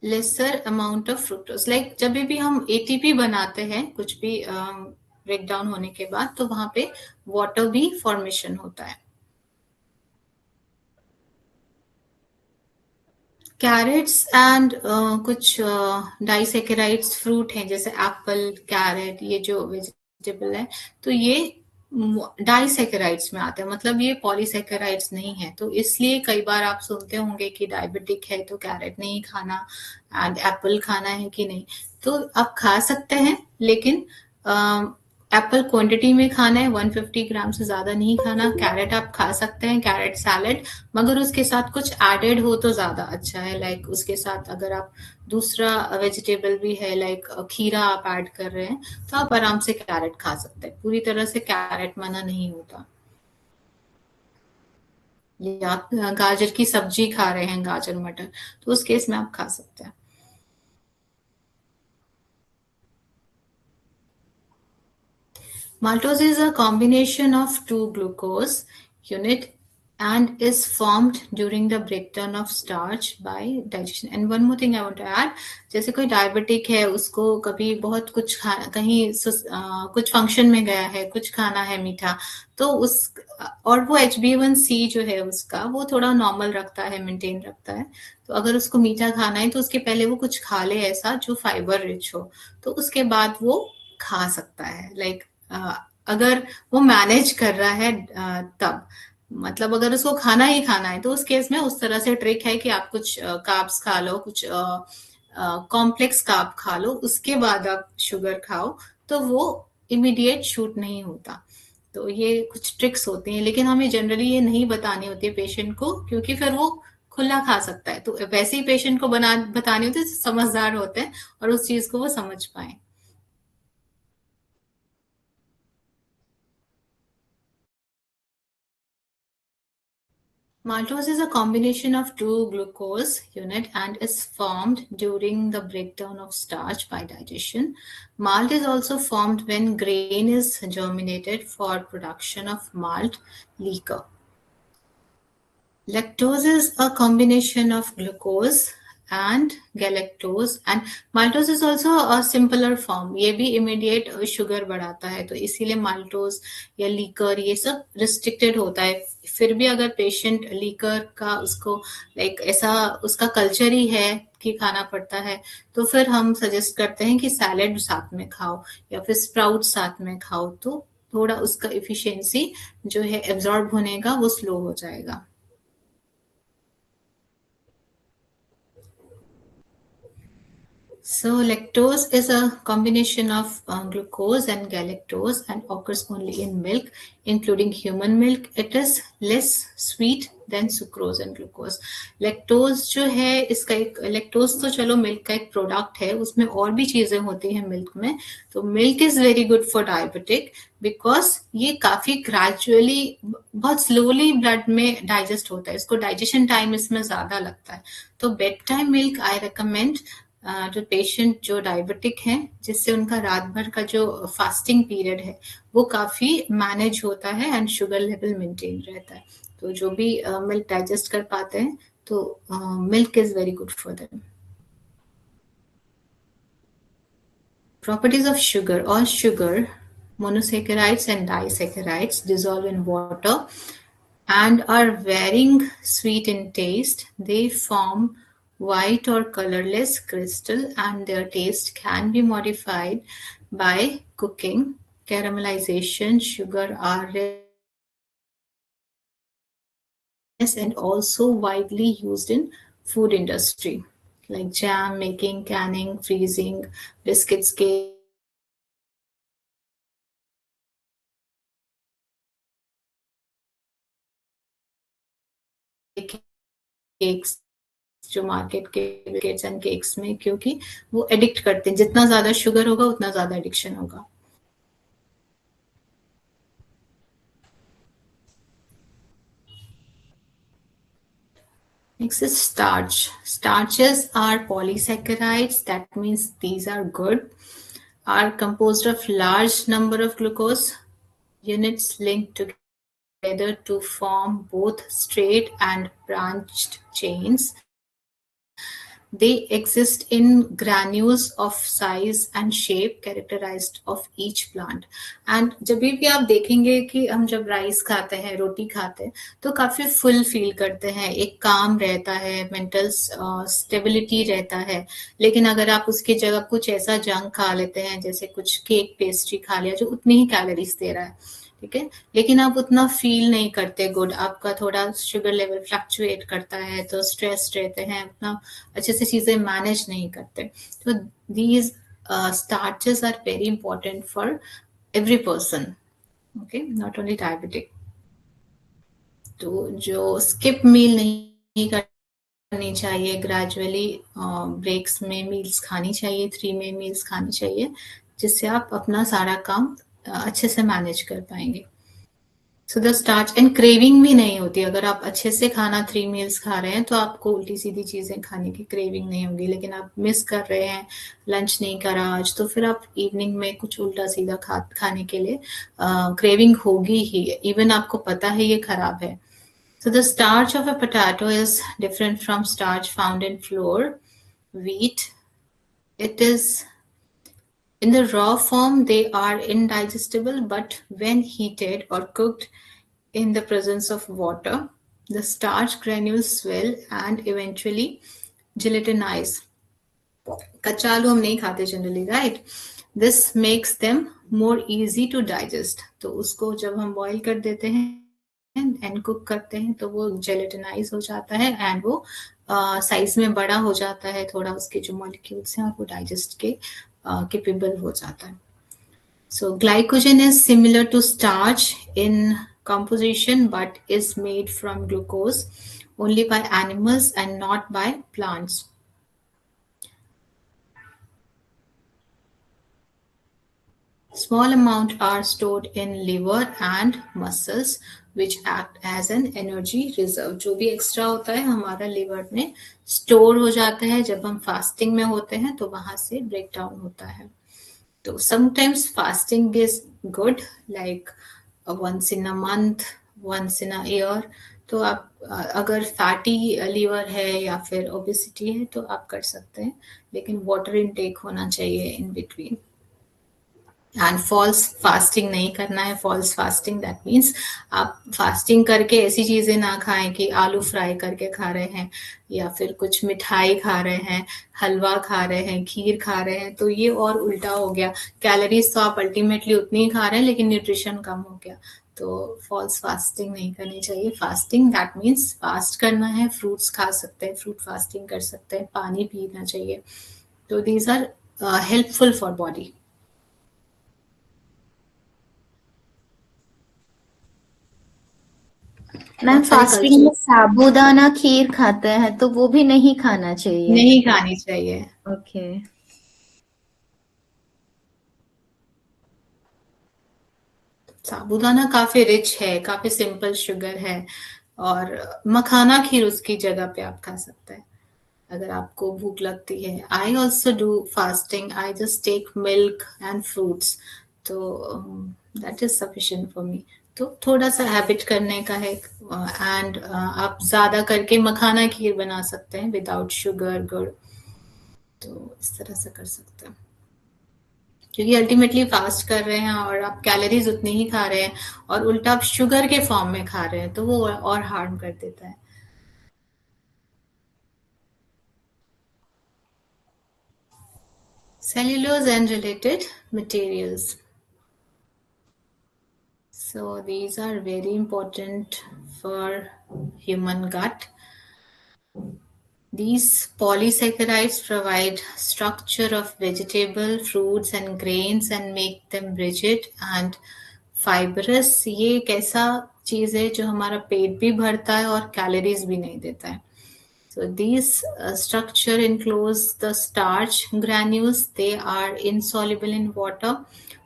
lesser amount of fructose. Like जब भी हम ATP बनाते हैं कुछ भी ब्रेक डाउन होने के बाद, तो वहां पे वाटर भी फॉर्मेशन होता है. कैरेट्स एंड कुछ डाइसेकेराइड्स फ्रूट हैं जैसे एप्पल, कैरेट, ये जो वेजिटेबल है, तो ये डाइसेकेराइड्स में आते हैं. मतलब ये पॉलीसेकेराइड्स नहीं है. तो इसलिए कई बार आप सुनते होंगे कि डायबिटिक है तो कैरेट नहीं खाना एंड एप्पल खाना है कि नहीं. तो आप खा सकते हैं, लेकिन एप्पल क्वांटिटी में खाना है, 150 ग्राम से ज्यादा नहीं खाना. कैरेट आप खा सकते हैं, कैरेट सैलेड, मगर उसके साथ कुछ एडेड हो तो ज्यादा अच्छा है. लाइक उसके साथ अगर आप दूसरा वेजिटेबल भी है, लाइक खीरा आप ऐड कर रहे हैं, तो आप आराम से कैरेट खा सकते हैं. पूरी तरह से कैरेट मना नहीं होता. या आप गाजर की सब्जी खा रहे हैं, गाजर मटर, तो उस केस में आप खा सकते हैं. Maltose is a combination of two glucose unit and is formed during the breakdown of starch by digestion. And one more thing I want to add, जैसे कोई डायबिटिक है, उसको कभी बहुत कुछ कहीं कुछ फंक्शन में गया है, कुछ खाना है मीठा, तो उस और वो HbA1c जो है उसका वो थोड़ा नॉर्मल रखता है, मेंटेन रखता है. तो अगर उसको मीठा खाना है तो उसके पहले वो कुछ खा ले ऐसा जो फाइबर रिच हो, तो उसके बाद वो खा सकता है. लाइक अगर वो मैनेज कर रहा है तब, मतलब अगर उसको खाना ही खाना है, तो उस केस में उस तरह से ट्रिक है कि आप कुछ कार्ब्स खा लो, कुछ कॉम्प्लेक्स कार्ब खा लो, उसके बाद आप शुगर खाओ, तो वो इमीडिएट शूट नहीं होता. तो ये कुछ ट्रिक्स होती हैं, लेकिन हमें जनरली ये नहीं बतानी होती है पेशेंट को, क्योंकि फिर वो खुला खा सकता है. तो वैसे ही पेशेंट को बतानी होती है, समझदार होते हैं और उस चीज को वो समझ पाए. Maltose is a combination of two glucose unit and is formed during the breakdown of starch by digestion. Malt is also formed when grain is germinated for production of malt liquor. Lactose is a combination of glucose and galactose, and maltose is also a simpler form. ये भी immediate शुगर बढ़ाता है, तो इसीलिए maltose या लीकर ये सब रिस्ट्रिक्टेड होता है. फिर भी अगर पेशेंट लीकर का उसको लाइक ऐसा उसका कल्चर ही है कि खाना पड़ता है, तो फिर हम सजेस्ट करते हैं कि सैलेड साथ में खाओ या फिर स्प्राउट साथ में खाओ, तो थोड़ा उसका इफिशियंसी जो है एब्जॉर्ब होने का वो स्लो हो जाएगा. So lactose is a combination of glucose and galactose and occurs only in milk, including human milk. It is less sweet than sucrose and glucose. Lactose जो है इसका एक lactose तो चलो मिल्क का एक प्रोडक्ट है, उसमें और भी चीजें होती हैं मिल्क में. तो milk is very good for diabetic because ये काफी ग्रेजुअली बहुत स्लोली ब्लड में डाइजेस्ट होता है. इसको डाइजेशन टाइम इसमें ज्यादा लगता है. तो bed time milk I recommend जो पेशेंट जो डायबिटिक हैं, जिससे उनका रात भर का जो फास्टिंग पीरियड है वो काफी मैनेज होता है एंड शुगर लेवल मेंटेन रहता है. तो जो भी मिल्क डाइजेस्ट कर पाते हैं, तो milk is very good for them. Properties of sugar. All sugar, monosaccharides and disaccharides, dissolve in water and are varying sweet in taste. They form white or colorless crystal and their taste can be modified by cooking, caramelization. Sugar are and also widely used in food industry like jam making, canning, freezing, biscuits, cakes, जो मार्केट के बिस्किट्स एंड केक्स में, क्योंकि वो एडिक्ट करते हैं, जितना ज्यादा शुगर होगा उतना ज्यादा एडिक्शन होगा. Next is starch. Starches are polysaccharides, that means these are good, are composed of large number of glucose units linked together to form both straight and branched chains. They exist in granules of size and shape characterized of each plant. And जब भी आप देखेंगे कि हम जब राइस खाते हैं, रोटी खाते हैं, तो काफी फुल फील करते हैं, एक काम रहता है, मेंटल स्टेबिलिटी रहता है. लेकिन अगर आप उसकी जगह कुछ ऐसा जंक खा लेते हैं, जैसे कुछ केक पेस्ट्री खा लिया जो उतनी ही कैलोरीज दे रहा है, ठीक है, लेकिन आप उतना फील नहीं करते गुड, आपका थोड़ा शुगर लेवल फ्लक्चुएट करता है, तो स्ट्रेस रहते हैं, उतना अच्छे से चीजें मैनेज नहीं करते. तो these starches are very important for every person, okay, not only diabetic. तो जो स्किप मील नहीं करनी चाहिए, ग्रेजुअली ब्रेक्स में मील्स खानी चाहिए, 3 में मील्स खानी चाहिए, जिससे आप अपना सारा काम अच्छे से मैनेज कर पाएंगे. So the starch and craving भी नहीं होती. अगर आप अच्छे से खाना 3 मील्स खा रहे हैं तो आपको उल्टी सीधी चीजें खाने की क्रेविंग नहीं होगी. लेकिन आप मिस कर रहे हैं, लंच नहीं करा आज, तो फिर आप इवनिंग में कुछ उल्टा सीधा खाने के लिए क्रेविंग होगी ही, इवन आपको पता है ये खराब है. So the starch of a potato is different from starch found in flour, wheat. It is in the raw form, they are indigestible, but when heated or cooked in the presence of water, the starch granules swell and eventually gelatinize. कच्चा आलू हम नहीं खाते generally, right. This makes them more easy to digest. तो उसको जब हम बॉईल कर देते हैं एंड कुक करते हैं तो वो जेलेटिनाइज हो जाता है एंड वो साइज में बड़ा हो जाता है थोड़ा, उसके जो मॉलिक्यूल्स हैं और वो डाइजेस्ट के कैपेबल हो जाता है. So glycogen is similar to starch in composition but is made from glucose only by animals and not by plants. Small amount are stored in liver and muscles which act as an energy reserve. जो भी एक्स्ट्रा होता है हमारा लिवर में स्टोर हो जाता है, जब हम फास्टिंग में होते हैं तो वहां से ब्रेक डाउन होता है. So sometimes fasting is good, like once in a month, once in a year. तो आप अगर फैटी लीवर है या फिर ओबेसिटी है तो आप कर सकते हैं, लेकिन वाटर इनटेक होना चाहिए in between. And false fasting नहीं करना है. फॉल्स फास्टिंग दैट मीन्स आप फास्टिंग करके ऐसी चीजें ना खाएं कि आलू फ्राई करके खा रहे हैं या फिर कुछ मिठाई खा रहे हैं, हलवा खा रहे हैं, खीर खा रहे हैं, तो ये और उल्टा हो गया. कैलोरीज तो आप अल्टीमेटली उतनी ही खा रहे हैं लेकिन न्यूट्रिशन कम हो गया. तो फॉल्स फास्टिंग नहीं करनी चाहिए. फास्टिंग दैट मीन्स फास्ट करना है, फ्रूट्स खा सकते हैं, फ्रूट फास्टिंग कर सकते हैं, पानी पीना चाहिए. तो these are helpful for body. Ma'am बहुत सारे फास्टिंग कल्चर में साबूदाना खीर खाते हैं तो वो भी नहीं खाना चाहिए. नहीं खानी चाहिए. ओके. साबूदाना काफी रिच है, काफी सिंपल शुगर है, और मखाना खीर उसकी जगह पे आप खा सकते हैं अगर आपको भूख लगती है. I also do fasting. I just take milk and fruits, तो that is sufficient for me. तो थोड़ा सा हैबिट करने का है. एंड आप ज्यादा करके मखाना खीर बना सकते हैं विदाउट शुगर, गुड़. तो इस तरह से कर सकते हैं, क्योंकि अल्टीमेटली फास्ट कर रहे हैं और आप कैलोरीज उतनी ही खा रहे हैं और उल्टा आप शुगर के फॉर्म में खा रहे हैं, तो वो और हार्म कर देता है. Cellulose and related materials. So these are very important for human gut. These polysaccharides provide structure of vegetable, fruits and grains and make them rigid and fibrous. ये एक ऐसा चीज है जो हमारा पेट भी भरता है और कैलोरीज भी नहीं देता है. So these structure includes the starch granules. They are insoluble in water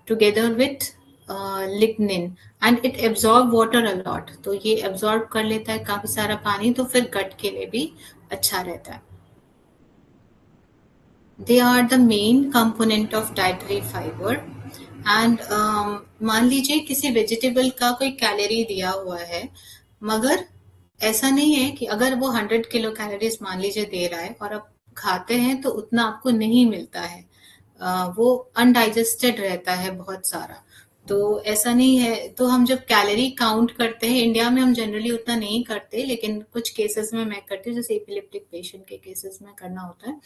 together with lignin and it absorb water a lot. तो ये absorb कर लेता है काफी सारा पानी, तो फिर gut के लिए भी अच्छा रहता है. They are the main component of dietary fiber. And मान लीजिए किसी वेजिटेबल का कोई कैलोरी दिया हुआ है, मगर ऐसा नहीं है कि अगर वो 100 किलो कैलोरीज मान लीजिए दे रहा है और आप खाते हैं तो उतना आपको नहीं मिलता है, वो अनडाइजेस्टेड रहता है बहुत सारा. तो ऐसा नहीं है. तो हम जब कैलोरी काउंट करते हैं, इंडिया में हम जनरली उतना नहीं करते, लेकिन कुछ केसेस में मैं करती हूँ, जैसे एपिलेप्टिक पेशेंट के केसेस में करना होता है.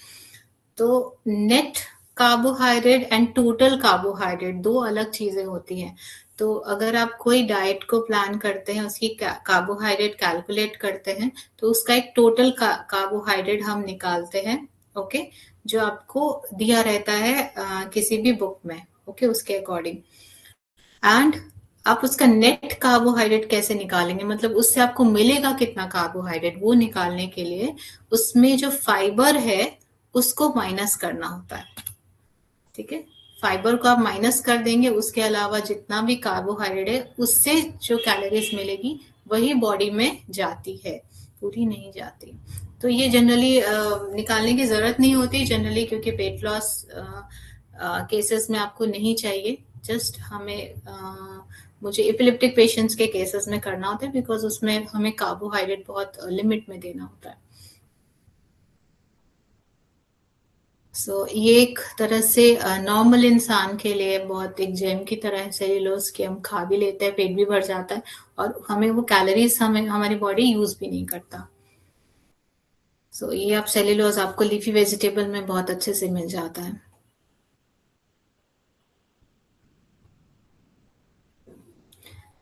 तो net carbohydrate and total carbohydrate दो अलग चीजें होती हैं. तो अगर आप कोई डाइट को प्लान करते हैं, उसकी कार्बोहाइड्रेट कैलकुलेट करते हैं, तो उसका एक टोटल कार्बोहाइड्रेट हम निकालते हैं. ओके, जो आपको दिया रहता है किसी भी बुक में. ओके, उसके अकॉर्डिंग. एंड आप उसका नेट कार्बोहाइड्रेट कैसे निकालेंगे, मतलब उससे आपको मिलेगा कितना कार्बोहाइड्रेट, वो निकालने के लिए उसमें जो फाइबर है उसको माइनस करना होता है. ठीक है, फाइबर को आप माइनस कर देंगे, उसके अलावा जितना भी कार्बोहाइड्रेट है उससे जो कैलोरीज मिलेगी वही बॉडी में जाती है, पूरी नहीं जाती. तो ये जनरली निकालने की जरूरत नहीं होती जनरली, क्योंकि वेट लॉस केसेस में आपको नहीं चाहिए. जस्ट हमें मुझे एपिलेप्टिक पेशेंट्स के केसेस में करना होता है, बिकॉज उसमें हमें कार्बोहाइड्रेट बहुत लिमिट में देना होता है. सो ये एक तरह से नॉर्मल इंसान के लिए बहुत एक जेम की तरह है सेल्यूलोज, कि हम खा भी लेते हैं, पेट भी भर जाता है और हमें वो कैलोरीज हमारी बॉडी यूज भी नहीं करता. सो ये आप सेल्यूलोज आपको लीफी वेजिटेबल में बहुत अच्छे से मिल जाता है.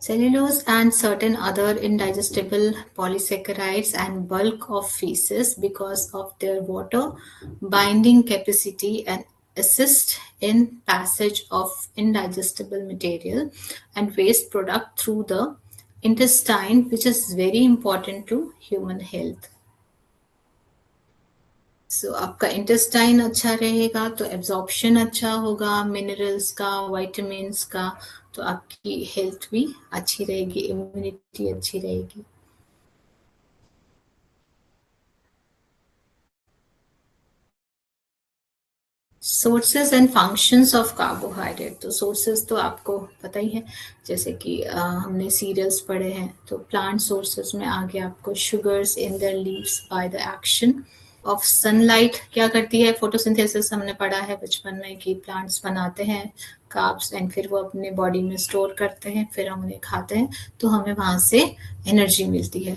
Cellulose and certain other indigestible polysaccharides and bulk of feces, because of their water binding capacity, and assist in passage of indigestible material and waste product through the intestine, which is very important to human health. सो आपका इंटेस्टाइन अच्छा रहेगा तो एब्जॉर्प्शन अच्छा होगा मिनरल्स का, विटामिन्स का, तो आपकी हेल्थ भी अच्छी रहेगी, इम्यूनिटी अच्छी रहेगी. Sources and functions of carbohydrate. तो सोर्सेज तो आपको पता ही है, जैसे कि हमने सीरियल्स पढ़े हैं, तो प्लांट सोर्सेज में आगे आपको sugars in their leaves by the action of sunlight क्या करती है, फोटोसिंथेसिस हमने पढ़ा है बचपन में कि प्लांट्स बनाते हैं कार्ब्स एंड फिर वो अपने बॉडी में स्टोर करते हैं, फिर हम उन्हें खाते हैं तो हमें वहां से एनर्जी मिलती है.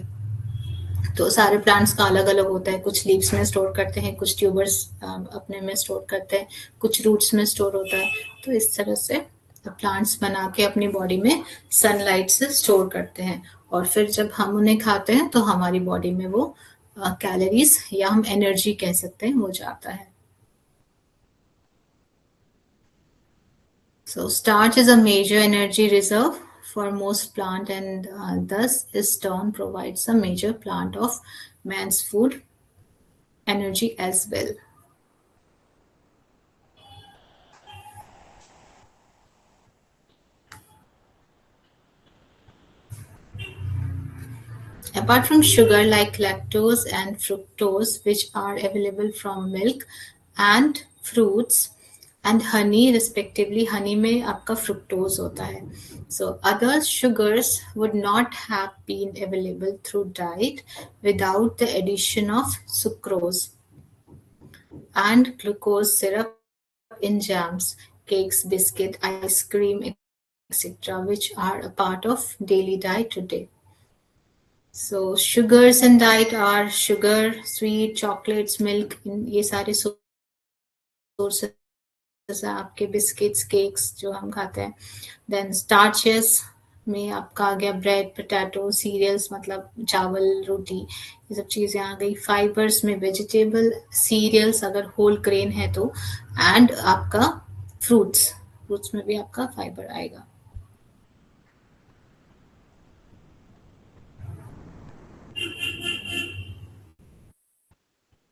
तो सारे प्लांट्स का अलग अलग होता है, कुछ लीव्स में स्टोर करते हैं, कुछ ट्यूबर्स अपने में स्टोर करते हैं, कुछ रूट्स में स्टोर होता है. तो इस तरह से प्लांट्स बना के अपनी बॉडी में सनलाइट से स्टोर करते हैं और फिर जब हम उन्हें खाते हैं तो हमारी बॉडी में वो कैलोरीज या हम एनर्जी कह सकते हैं वो जाता है. So starch is a major energy reserve for most plant and thus stone provides a major plant of man's food energy as well. Apart from sugar like lactose and fructose, which are available from milk and fruits and honey respectively, honey में आपका fructose होता है. So other sugars would not have been available through diet without the addition of sucrose and glucose syrup in jams, cakes, biscuit, ice cream, etc., which are a part of daily diet today. So sugars in diet are sugar, sweet, chocolates, milk, ये सारे sources हैं आपके, biscuits, cakes जो हम खाते हैं. Then starches, में आपका आ गया ब्रेड, पोटैटो, सीरियल्स मतलब चावल, रोटी, ये सब चीज़ें आ गई। फाइबर्स में वेजिटेबल, सीरियल्स अगर होल ग्रेन है तो, एंड आपका फ्रूट्स में भी आपका फाइबर आएगा।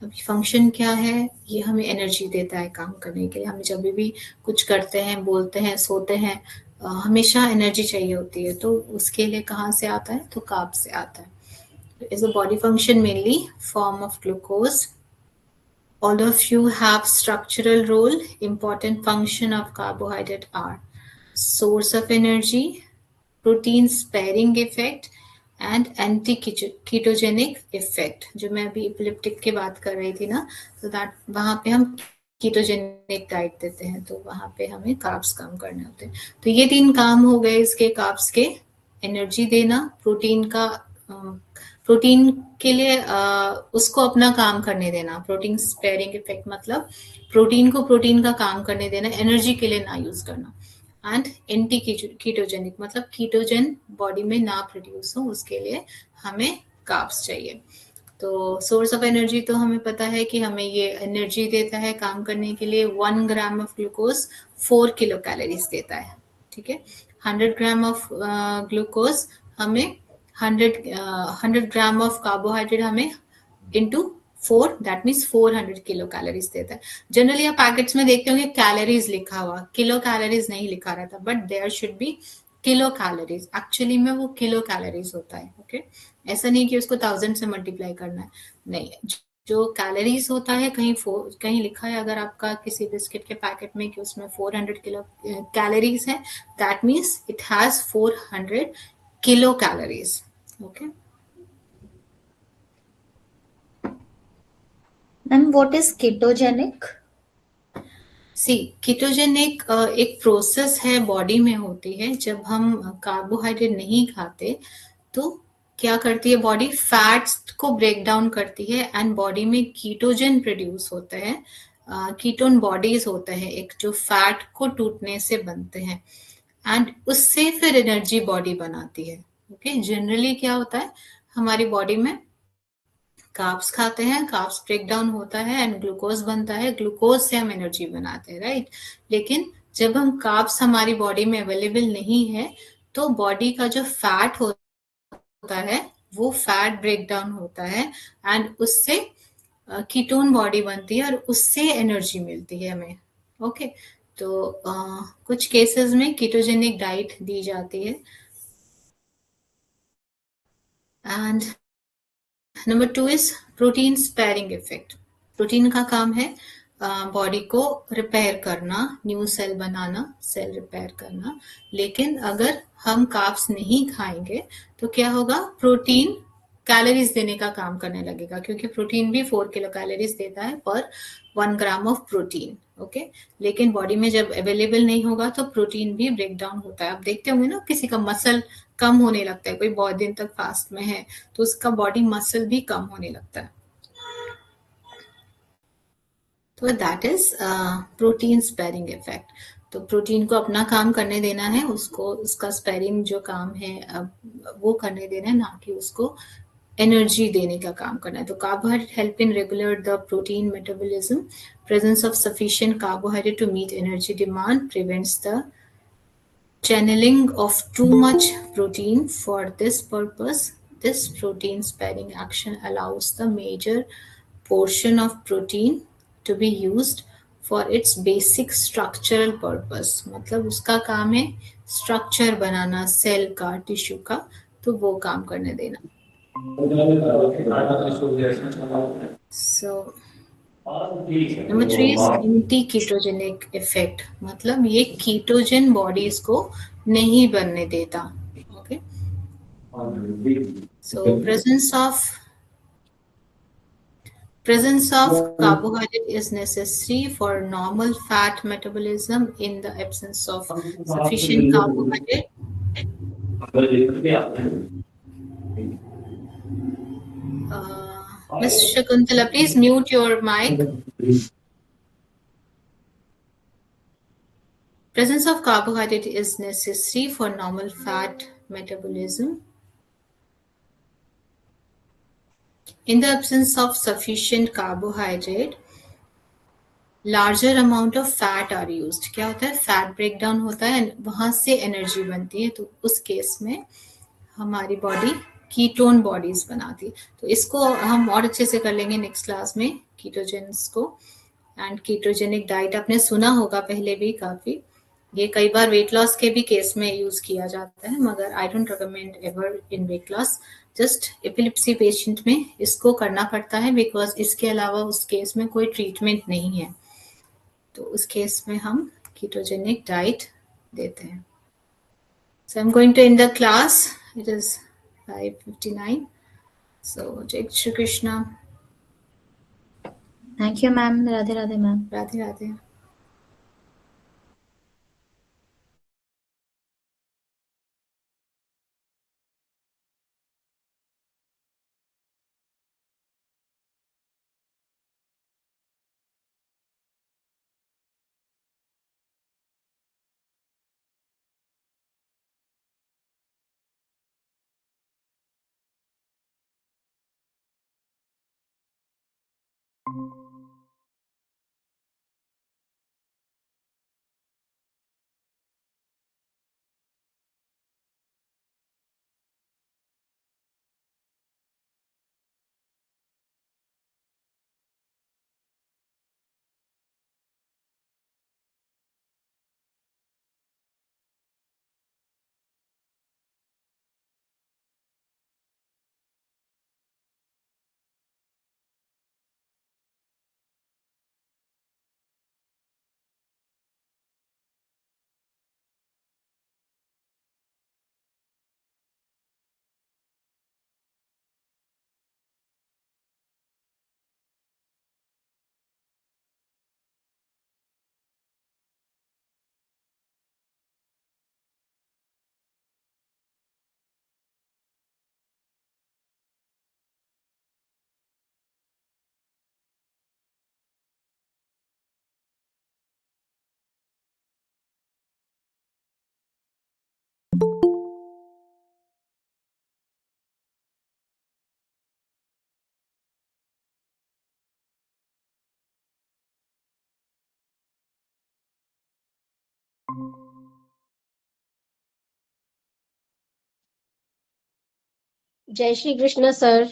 अभी फंक्शन क्या है, ये हमें एनर्जी देता है काम करने के लिए। हम जब भी कुछ करते हैं, बोलते हैं, सोते हैं, हमेशा एनर्जी चाहिए होती है। तो उसके लिए कहाँ से आता है, तो कार्ब से आता है। Is a body function mainly form of glucose. All of you have structural role. Important function of carbohydrate are source of energy, protein sparing effect and anti ketogenic effect. जो मैं अभी इपिलिप्टिक की बात कर रही थी ना, तो दैट वहां पे हम कीटोजेनिक डाइट देते हैं, तो वहां पे हमें कार्ब्स कम करने होते हैं। तो ये 3 काम हो गए इसके, कार्ब्स के। एनर्जी देना, प्रोटीन के लिए उसको अपना काम करने देना। प्रोटीन स्पेयरिंग इफेक्ट मतलब प्रोटीन को प्रोटीन का काम करने देना, एनर्जी के लिए ना यूज करना। एंड एंटी कीटोजेनिक मतलब कीटोजन बॉडी में ना प्रोड्यूस हो, उसके लिए हमें कार्ब्स चाहिए। तो सोर्स ऑफ एनर्जी तो हमें पता है कि हमें ये एनर्जी देता है काम करने के लिए। 1 gram of glucose 4 kilo calories देता है, ठीक है। 100 ग्राम ऑफ ग्लूकोज हमें 100 ग्राम ऑफ कार्बोहाइड्रेट हमें into 4, that means 400 kilo calories देता है। जनरली आप पैकेट्स में देखते होंगे कैलोरीज लिखा हुआ, किलो कैलोरीज नहीं लिखा रहता, but there should be kilo calories. Actually में वो किलो कैलोरीज होता है, ओके। ऐसा नहीं कि उसको 1000 से मल्टीप्लाई करना है, नहीं। जो कैलोरीज होता है, कहीं लिखा है अगर आपका किसी बिस्किट के पैकेट में कि उसमें 400 किलो कैलोरीज है, that means it has 400 kilo calories, okay. And what is ketogenic? See ketogenic एक प्रोसेस है, बॉडी में होती है। जब हम कार्बोहाइड्रेट नहीं खाते तो क्या करती है बॉडी, फैट्स को ब्रेक डाउन करती है एंड बॉडी में कीटोजन प्रोड्यूस होते हैं। कीटोन बॉडीज होते हैं एक, जो फैट को टूटने से बनते हैं एंड उससे फिर एनर्जी बॉडी बनाती है, ओके। जनरली क्या होता है हमारी बॉडी में, कार्ब्स खाते हैं, कार्ब्स ब्रेक डाउन होता है एंड ग्लूकोज बनता है, ग्लूकोज से हम एनर्जी बनाते हैं, राइट। लेकिन जब हम कार्ब्स हमारी बॉडी में अवेलेबल नहीं है तो बॉडी का जो फैट होता है वो फैट ब्रेक डाउन होता है एंड उससे कीटोन बॉडी बनती है और उससे एनर्जी मिलती है हमें, ओके। तो कुछ केसेस में कीटोजेनिक डाइट दी जाती है। And number 2 is protein sparing effect. Protein का काम है बॉडी को रिपेयर करना, न्यू सेल बनाना, सेल रिपेयर करना। लेकिन अगर हम कार्ब्स नहीं खाएंगे तो क्या होगा, प्रोटीन कैलोरीज देने का काम करने लगेगा, क्योंकि प्रोटीन भी 4 किलो कैलोरीज देता है पर 1 ग्राम ऑफ प्रोटीन, ओके। लेकिन बॉडी में जब अवेलेबल नहीं होगा तो प्रोटीन भी ब्रेक डाउन होता है। आप देखते होंगे ना, किसी का मसल कम होने लगता है, कोई बहुत दिन तक फास्ट में है तो उसका बॉडी मसल भी कम होने लगता है। तो that is protein sparing effect. तो प्रोटीन को अपना काम करने देना है, उसको उसका स्पेयरिंग जो काम है वो करने देना है, ना कि उसको एनर्जी देने का काम करना है। तो carbohydrate help in regular the protein metabolism. Presence of sufficient carbohydrate to meet energy demand prevents the channeling of too much protein. For this purpose, this protein sparing action allows the major portion of protein to be used for its basic structural purpose। मतलब उसका काम है स्ट्रक्चर बनाना सेल का, टिश्यू का, तो वो काम करने देना। So number 3 is anti ketogenic effect. मतलब ये कीटोजन बॉडीज को नहीं बनने देता, okay. So presence of carbohydrate is necessary for normal fat metabolism. In the absence of sufficient carbohydrate, Ms. Shakuntala, please mute your mic. Presence of carbohydrate is necessary for normal fat metabolism. In the absence of sufficient carbohydrate, larger amount of fat are used. क्या होता है? फैट ब्रेक डाउन होता है, वहां से एनर्जी बनती है, तो उस केस में हमारी बॉडी कीटोन बॉडीज बनाती है। तो इसको हम और अच्छे से कर लेंगे नेक्स्ट क्लास में, कीटोजेंस को। एंड कीटोजेनिक डाइट आपने सुना होगा पहले भी काफी, ये कई बार वेट लॉस के भी केस में यूज किया जाता है, मगर I don't recommend ever in weight loss. Just epilepsy patient में इसको करना पड़ता है, बिकॉज इसके अलावा उस केस में कोई ट्रीटमेंट नहीं है, तो उस केस में हम कीटोजेनिक डाइट देते हैं। So I'm going to end the class. It is 5:59. So Jai Shri Krishna. Thank you, ma'am. Radhe Radhe, ma'am. Radhe Radhe. जय श्री कृष्ण सर।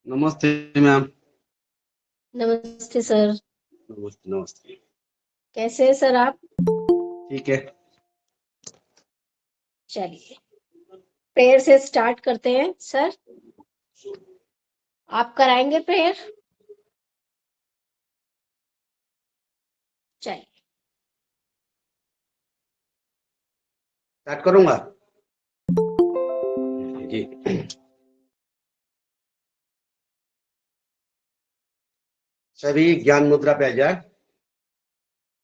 नमस्ते मैम। नमस्ते सर। नमस्ते नमस्ते। कैसे हैं सर आप? ठीक है, चलिए प्रेयर से स्टार्ट करते हैं सर। आप कराएंगे प्रेयर? चलिए स्टार्ट करूंगा जी। सभी ज्ञान मुद्रा पे आ जाए।